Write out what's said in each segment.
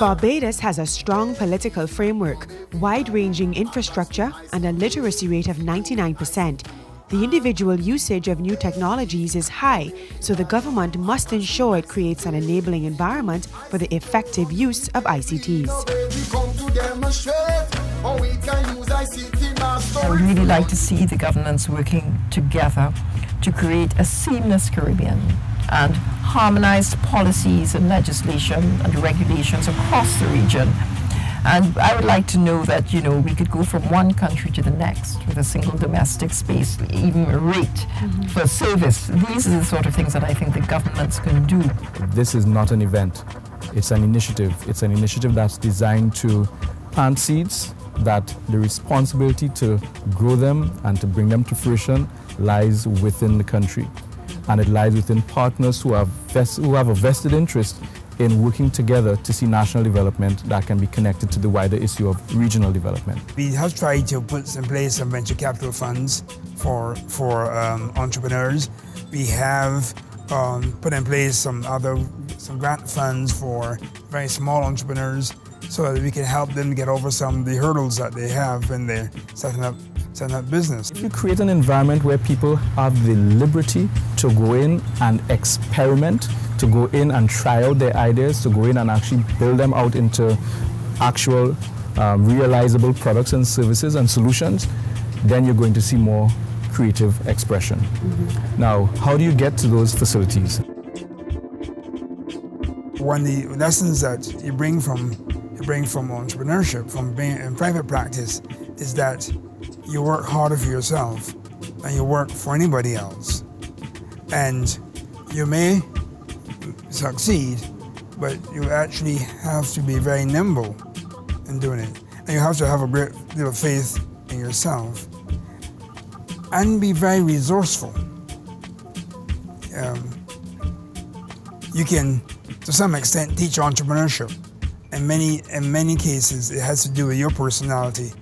Barbados has a strong political framework, wide-ranging infrastructure, and a literacy rate of 99%. The individual usage of new technologies is high, so the government must ensure it creates an enabling environment for the effective use of ICTs. I would really like to see the governments working together to create a seamless Caribbean and harmonized policies and legislation and regulations across the region. And I would like to know that, we could go from one country to the next with a single domestic space, even a rate for service. These are the sort of things that I think the governments can do. This is not an event. It's an initiative. It's an initiative that's designed to plant seeds that the responsibility to grow them and to bring them to fruition lies within the country. And it lies within partners who have a vested interest in working together to see national development that can be connected to the wider issue of regional development. We have tried to put in place some venture capital funds for entrepreneurs. We have put in place some grant funds for very small entrepreneurs so that we can help them get over some of the hurdles that they have when they're setting up business. If you create an environment where people have the liberty to go in and experiment, to go in and try out their ideas, to go in and actually build them out into actual realizable products and services and solutions, then you're going to see more creative expression. Now, how do you get to those facilities? One of the lessons that you bring from entrepreneurship, from being in private practice, is that you work harder for yourself than you work for anybody else. And you may succeed, but you actually have to be very nimble in doing it. And you have to have a great deal of faith in yourself and be very resourceful. You can, to some extent, teach entrepreneurship. In many cases, it has to do with your personality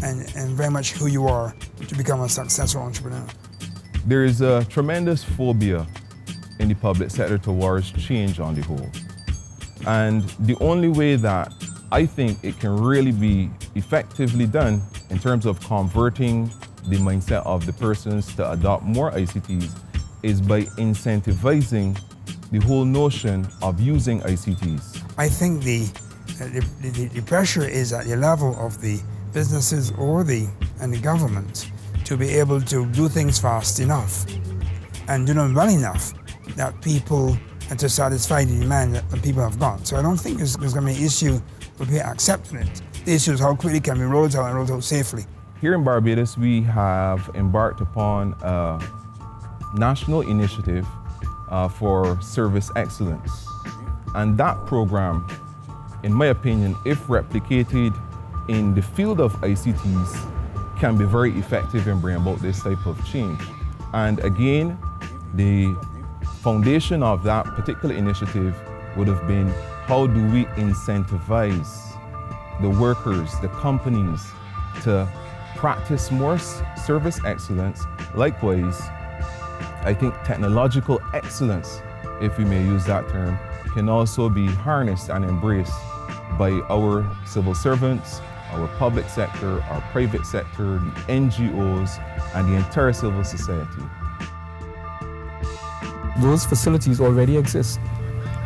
and very much who you are to become a successful entrepreneur. There is a tremendous phobia in the public sector towards change on the whole. And the only way that I think it can really be effectively done in terms of converting the mindset of the persons to adopt more ICTs is by incentivizing the whole notion of using ICTs. I think the pressure is at the level of the businesses and the government to be able to do things fast enough and do them well enough that people, and to satisfy the demand that people have got. So I don't think there's going to be an issue with people accepting it. The issue is how quickly can we roll it out and roll it out safely. Here in Barbados, we have embarked upon a national initiative for service excellence. And that program, in my opinion, if replicated in the field of ICTs, can be very effective in bringing about this type of change. And again, the foundation of that particular initiative would have been, how do we incentivize the workers, the companies, to practice more service excellence? Likewise, I think technological excellence, if we may use that term, can also be harnessed and embraced by our civil servants, our public sector, our private sector, the NGOs, and the entire civil society. Those facilities already exist.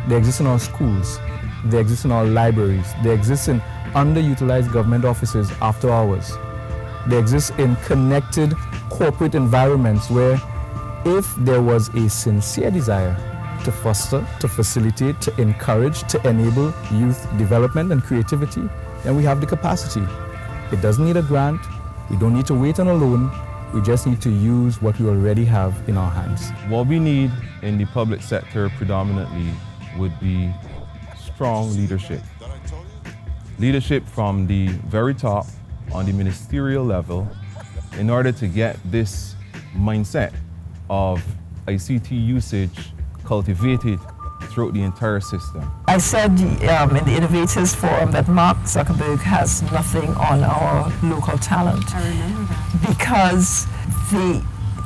They exist in our schools, they exist in our libraries, they exist in underutilized government offices after hours. They exist in connected corporate environments where, if there was a sincere desire to foster, to facilitate, to encourage, to enable youth development and creativity, then we have the capacity. It doesn't need a grant, we don't need to wait on a loan, we just need to use what we already have in our hands. What we need in the public sector predominantly would be strong leadership. Leadership from the very top on the ministerial level in order to get this mindset of ICT usage cultivated throughout the entire system. I said in the Innovators Forum that Mark Zuckerberg has nothing on our local talent. I remember that. Because the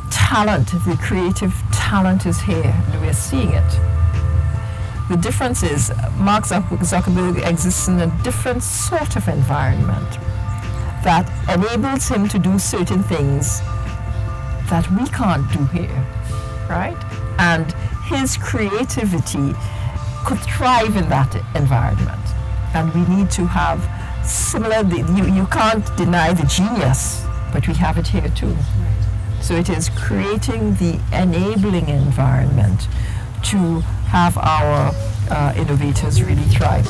talent, the creative talent is here, and we're seeing it. The difference is Mark Zuckerberg exists in a different sort of environment that enables him to do certain things that we can't do here, right? And his creativity could thrive in that environment. And we need to have similar, you can't deny the genius, but we have it here too. So it is creating the enabling environment to have our innovators really thrive.